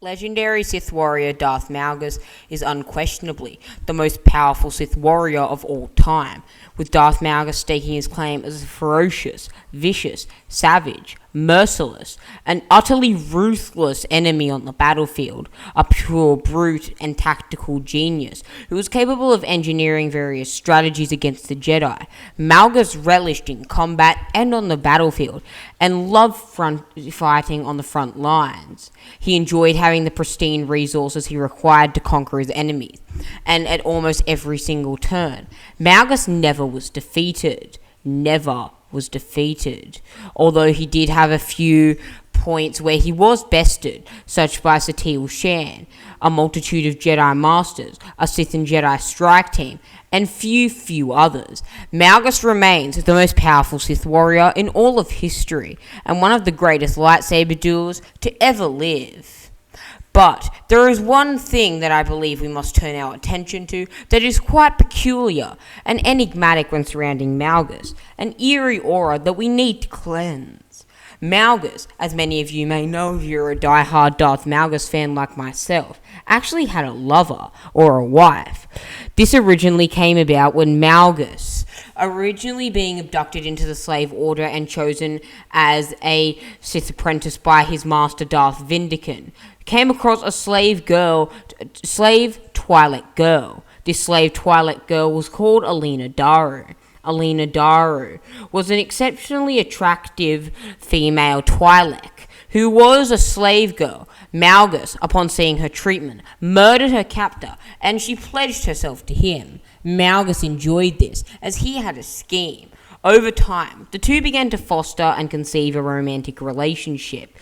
Legendary Sith warrior Darth Malgus is unquestionably the most powerful Sith warrior of all time, with Darth Malgus staking his claim as a ferocious, vicious, savage, merciless, and utterly ruthless enemy on the battlefield, a pure brute and tactical genius who was capable of engineering various strategies against the Jedi. Malgus relished in combat and on the battlefield, and loved fighting on the front lines. He enjoyed having the pristine resources he required to conquer his enemies, and at almost every single turn, Malgus never was defeated. Never was defeated, although he did have a few points where he was bested, such by Satele Shan, a multitude of Jedi Masters, a Sith and Jedi strike team, and few others. Malgus remains the most powerful Sith warrior in all of history, and one of the greatest lightsaber duels to ever live. But there is one thing that I believe we must turn our attention to that is quite peculiar and enigmatic when surrounding Malgus, an eerie aura that we need to cleanse. Malgus, as many of you may know if you're a die-hard Darth Malgus fan like myself, actually had a lover, or a wife. This originally came about when Malgus, originally being abducted into the slave order and chosen as a Sith apprentice by his master Darth Vindican, came across a slave Twi'lek girl. This slave Twi'lek girl was called Eleena Daru. Eleena Daru was an exceptionally attractive female Twi'lek who was a slave girl. Malgus, upon seeing her treatment, murdered her captor, and she pledged herself to him. Malgus enjoyed this, as he had a scheme. Over time, the two began to foster and conceive a romantic relationship.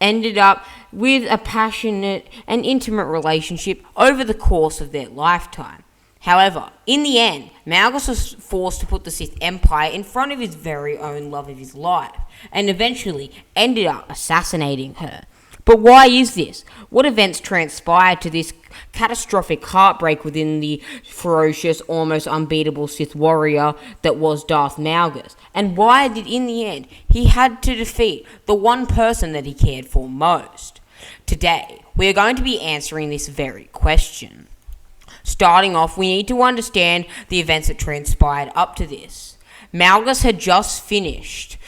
Ended up with a passionate and intimate relationship over the course of their lifetime. However, in the end, Malgus was forced to put the Sith Empire in front of his very own love of his life, and eventually ended up assassinating her. But why is this? What events transpired to this catastrophic heartbreak within the ferocious, almost unbeatable Sith warrior that was Darth Malgus? And why did, in the end, he had to defeat the one person that he cared for most? Today, we are going to be answering this very question. Starting off, we need to understand the events that transpired up to this. Malgus had just finished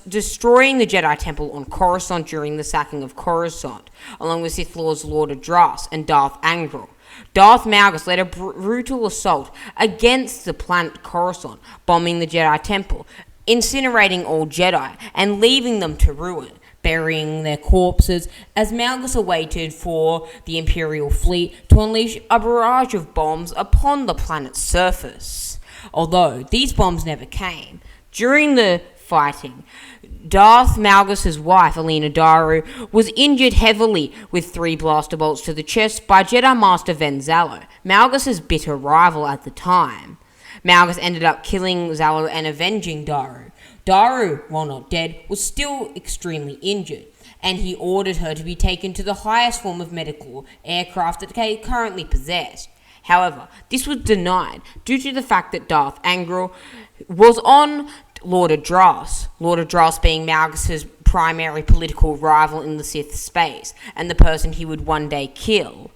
destroying the Jedi Temple on Coruscant during the sacking of Coruscant, along with Sith Lords Lord Adras and Darth Angral. Darth Malgus led a brutal assault against the planet Coruscant, bombing the Jedi Temple, incinerating all Jedi, and leaving them to ruin, burying their corpses as Malgus awaited for the Imperial fleet to unleash a barrage of bombs upon the planet's surface. Although these bombs never came, during the fighting, Darth Malgus' wife, Eleena Daru, was injured heavily with 3 blaster bolts to the chest by Jedi Master Ven Zallo, Malgus' bitter rival at the time. Malgus ended up killing Zallo and avenging Daru. Daru, while not dead, was still extremely injured, and he ordered her to be taken to the highest form of medical aircraft that they currently possessed. However, this was denied due to the fact that Darth Angral was on Lord Adras being Malgus' primary political rival in the Sith space, and the person he would one day kill.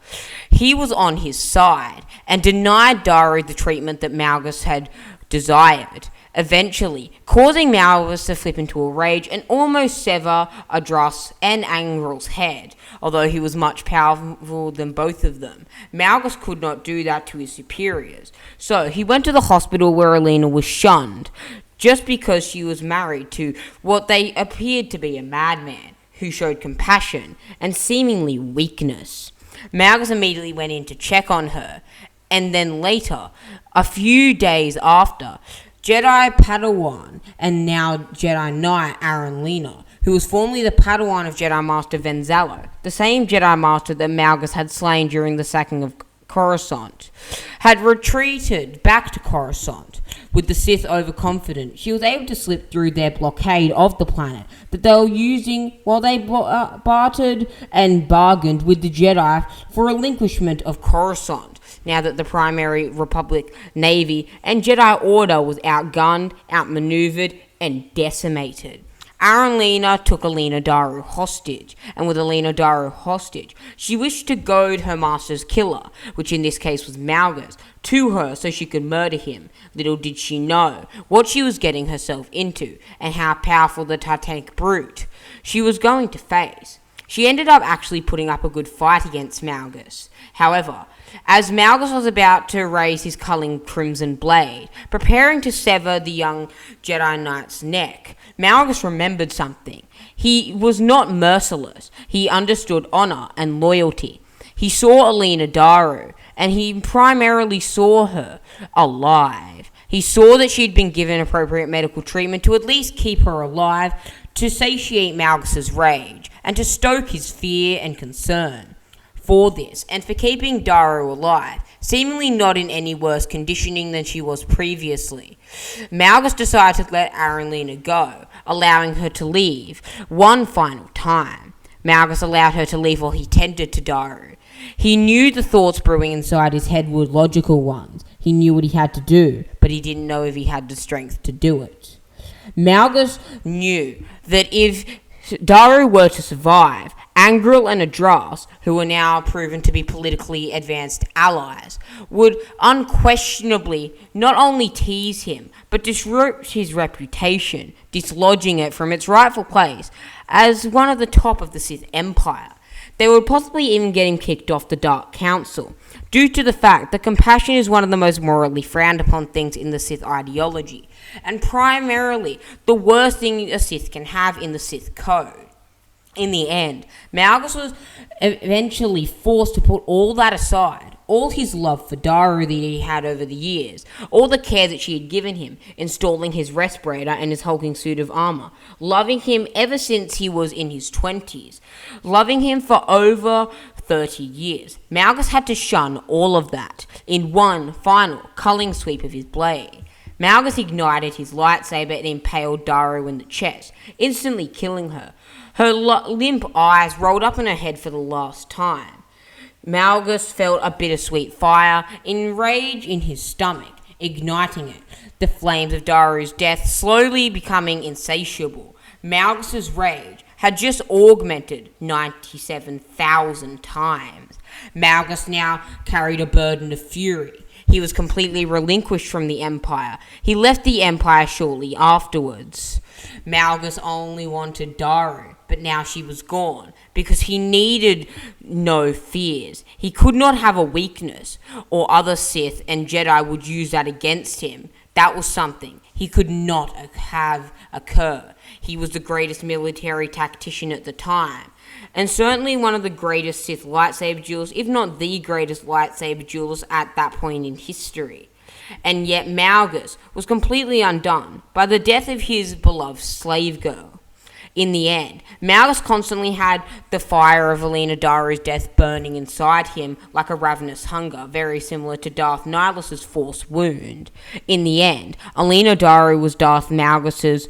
He was on his side, and denied Daru the treatment that Malgus had desired, eventually causing Malgus to flip into a rage and almost sever Adras and Angral's head, although he was much powerful than both of them. Malgus could not do that to his superiors, so he went to the hospital where Eleena was shunned, just because she was married to what they appeared to be a madman, who showed compassion and seemingly weakness. Malgus immediately went in to check on her, and then later, a few days after, Jedi Padawan and now Jedi Knight Eleena, who was formerly the Padawan of Jedi Master Ven Zallo, the same Jedi Master that Malgus had slain during the sacking of Coruscant, had retreated back to Coruscant. With the Sith overconfident, she was able to slip through their blockade of the planet that they were using while they bartered and bargained with the Jedi for relinquishment of Coruscant, now that the primary Republic Navy and Jedi Order was outgunned, outmaneuvered, and decimated. Eleena took Eleena Daru hostage, and with Eleena Daru hostage, she wished to goad her master's killer, which in this case was Malgus, to her so she could murder him. Little did she know what she was getting herself into, and how powerful the Titanic brute she was going to face. She ended up actually putting up a good fight against Malgus. However, as Malgus was about to raise his culling crimson blade, preparing to sever the young Jedi Knight's neck, Malgus remembered something. He was not merciless. He understood honor and loyalty. He saw Eleena Daru, and he primarily saw her alive. He saw that she'd been given appropriate medical treatment to at least keep her alive, to satiate Malgus's rage, and to stoke his fear and concern. For this, and for keeping Daru alive, seemingly not in any worse conditioning than she was previously, Malgus decided to let Eleena go, allowing her to leave one final time. Malgus allowed her to leave while he tended to Daru. He knew the thoughts brewing inside his head were logical ones. He knew what he had to do, but he didn't know if he had the strength to do it. Malgus knew that if Daru were to survive, Angrel and Adras, who are now proven to be politically advanced allies, would unquestionably not only tease him, but disrupt his reputation, dislodging it from its rightful place as one of the top of the Sith Empire. They would possibly even get him kicked off the Dark Council, due to the fact that compassion is one of the most morally frowned upon things in the Sith ideology, and primarily the worst thing a Sith can have in the Sith Code. In the end, Malgus was eventually forced to put all that aside, all his love for Daru that he had over the years, all the care that she had given him, installing his respirator and his hulking suit of armor, loving him ever since he was in his 20s, loving him for over 30 years. Malgus had to shun all of that in one final culling sweep of his blade. Malgus ignited his lightsaber and impaled Daru in the chest, instantly killing her. Her limp eyes rolled up in her head for the last time. Malgus felt a bittersweet fire enrage in his stomach, igniting it, the flames of Daru's death slowly becoming insatiable. Malgus's rage had just augmented 97,000 times. Malgus now carried a burden of fury. He was completely relinquished from the Empire. He left the Empire shortly afterwards. Malgus only wanted Daru, but now she was gone, because he needed no fears. He could not have a weakness, or other Sith and Jedi would use that against him. That was something he could not have occur. He was the greatest military tactician at the time, and certainly one of the greatest Sith lightsaber duelists, if not the greatest lightsaber duelist at that point in history. And yet Malgus was completely undone by the death of his beloved slave girl. In the end, Malgus constantly had the fire of Eleena Daru's death burning inside him like a ravenous hunger, very similar to Darth Nihilus' force wound. In the end, Eleena Daru was Darth Malgus'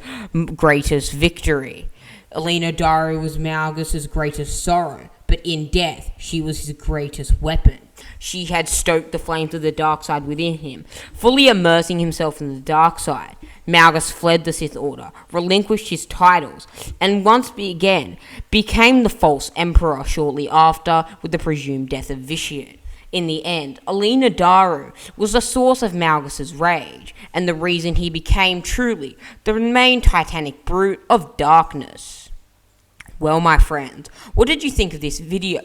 greatest victory. Eleena Daru was Malgus' greatest sorrow, but in death, she was his greatest weapon. She had stoked the flames of the dark side within him, fully immersing himself in the dark side. Malgus fled the Sith Order, relinquished his titles, and once again became the false emperor shortly after with the presumed death of Vitiate. In the end, Eleena Daru was the source of Malgus's rage, and the reason he became truly the main titanic brute of darkness. Well, my friends, what did you think of this video?